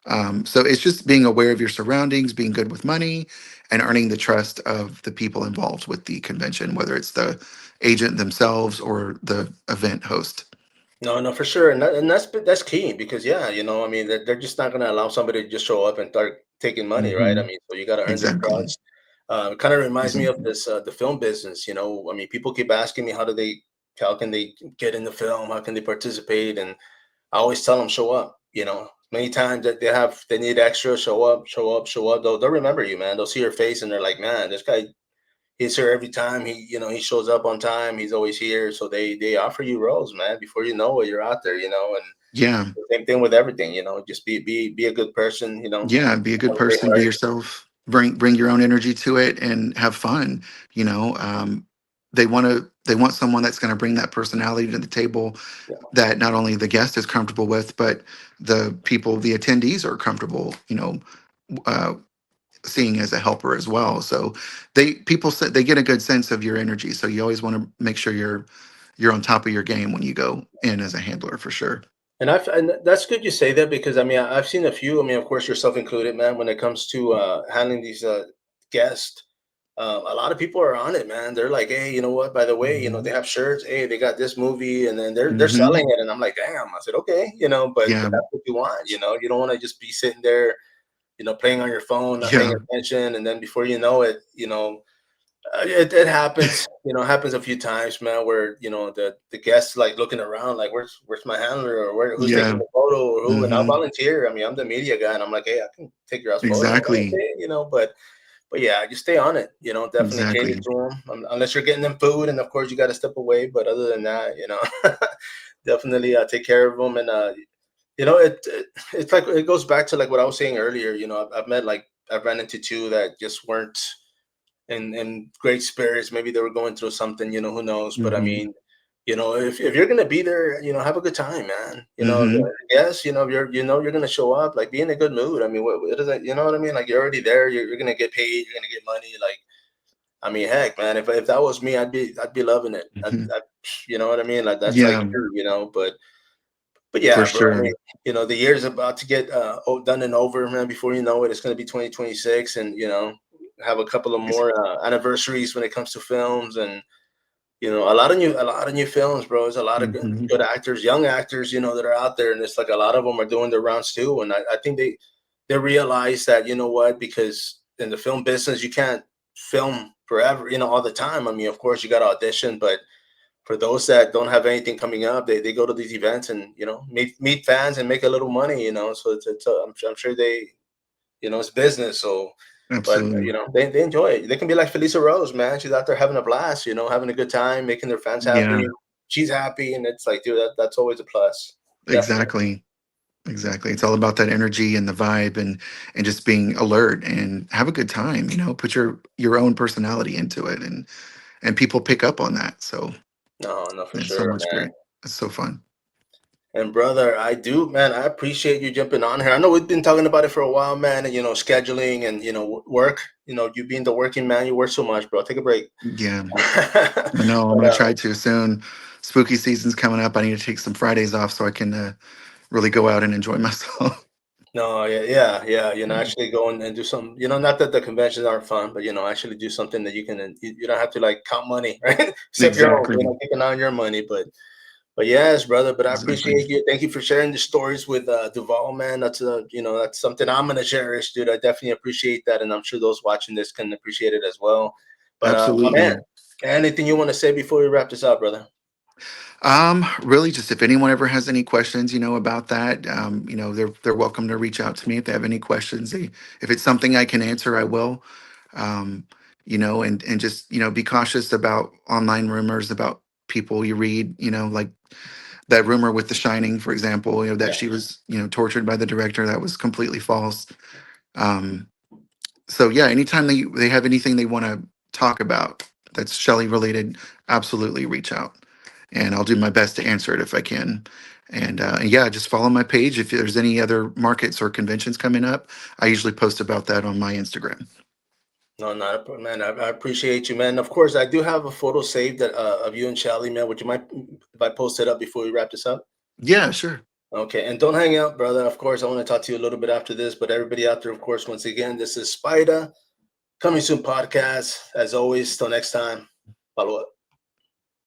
So it's just being aware of your surroundings, being good with money, and earning the trust of the people involved with the convention, whether it's the agent themselves or the event host. No, no, for sure, and that's key because yeah, I mean, they're just not gonna allow somebody to just show up and start taking money, right? I Hmm. mean, so you got to earn their Exactly. trust. It kind of reminds me of Exactly. this the film business. I mean, people keep asking me how can they get in the film, how can they participate, and I always tell them show up. Many times that they need extra, show up, show up, show up. They'll remember you, man. They'll see your face and they're like, man, this guy, he's here every time. He shows up on time. He's always here. So they offer you roles, man. Before you know it, you're out there. And Yeah. the same thing with everything. Just be a good person. Yeah, be a good Have a great person, be heart. yourself, bring your own energy to it and have fun. you know um, they want someone that's going to bring that personality to the table Yeah. that not only the guest is comfortable with, but the attendees are comfortable, uh, seeing as a helper as well. So people say they get a good sense of your energy, so you always want to make sure you're on top of your game when you go in as a handler, for sure. And that's good you say that because I mean I've seen a few. I mean, of course, yourself included, man. When it comes to handling these guests, a lot of people are on it, man. They're like, hey, you know what? By the way, Hmm. they have shirts. Hey, they got this movie, and then they're Hmm. selling it, and I'm like, damn. I said, okay, but Yeah. that's what you want. You don't want to just be sitting there, playing on your phone, not paying Yeah. attention, and then before you know it, it happens, happens a few times, man, where the guests like looking around, like where's my handler or who's taking Yeah. the photo or who, and I'll Hmm. volunteer. I mean, I'm the media guy, and I'm like, hey, I can take your guys' photo. Exactly. Okay, but yeah, just stay on it. Definitely cater Exactly. to them, unless you're getting them food, and of course you got to step away. But other than that, definitely take care of them, and it's like it goes back to like what I was saying earlier. I've met like I've ran into two that just weren't in great spirits. Maybe they were going through something, who knows? But I Mhm. mean, if you're gonna be there, have a good time, man. Mhm. Yes, if you're gonna show up, like be in a good mood. I mean, what is it? You know what I mean? Like you're already there. You're gonna get paid. You're gonna get money. Like I mean, heck, man, if that was me, I'd be loving it. Mhm. You know what I mean? Like that's like Yeah, you. But for yeah, bro. I sure. mean, the year's about to get done and over, man. Before you know it, it's gonna be 2026, and have a couple of Ex more anniversaries when it comes to films, and a lot of new films, bro. There's a lot of Mhm. good actors, young actors, that are out there, and it's like a lot of them are doing their rounds too. And I think they realize that what, because in the film business you can't film forever, all the time. I mean, of course you got to audition, but for those that don't have anything coming up, they go to these events and meet fans and make a little money. So I'm sure it's business. So, but Absolutely. they enjoy it. They can be like Felisa Rose, man. She's out there having a blast. Having a good time, making their fans Yeah. happy. she's happy, and it's like, dude, that's always a plus. Definitely. Exactly. Exactly. It's all about that energy and the vibe and just being alert and have a good time, put your own personality into it and people pick up on that. So No, no, for it's so sure, much man. great. It's so fun. And brother, I do, man. I appreciate you jumping on here. I know we've been talking about it for a while, man. And scheduling and work. You being the working man, you work so much, bro. Take a break. Yeah. I know I'm But gonna try to soon. Spooky season's coming up. I need to take some Fridays off so I can really go out and enjoy myself. no, yeah, yeah, yeah. Yeah. Actually go and do some. Not that the conventions aren't fun, but actually do something that you can. You don't have to like count money, right? Except your own. Exactly. Keep an eye on your money, but yes, brother. But I Exactly. appreciate you. Thank you for sharing the stories with Duval, man. That's something I'm gonna cherish, dude. I definitely appreciate that, and I'm sure those watching this can appreciate it as well. But my man, Absolutely. anything you want to say before we wrap this up, brother? Really, just if anyone ever has any questions, about that, they're welcome to reach out to me if they have any questions. If it's something I can answer, I will. Um, and just be cautious about online rumors about people you read. Like that rumor with The Shining, for example. That Yeah, she was tortured by the director. That was completely false. Um, so yeah, anytime they have anything they want to talk about that's Shelley related, absolutely reach out, and I'll do my best to answer it if I can. And yeah, just follow my page if there's any other markets or conventions coming up. I usually post about that on my Instagram. no, not a man. I appreciate you, man. Of course, I do have a photo saved of you and Shelly, man. Would you mind if I post it up before we wrap this up? Yeah, sure. Okay, and don't hang out, brother. Of course, I want to talk to you a little bit after this, but everybody out there, of course, once again, this is Spider Coming Soon podcast. As always, till next time, follow up.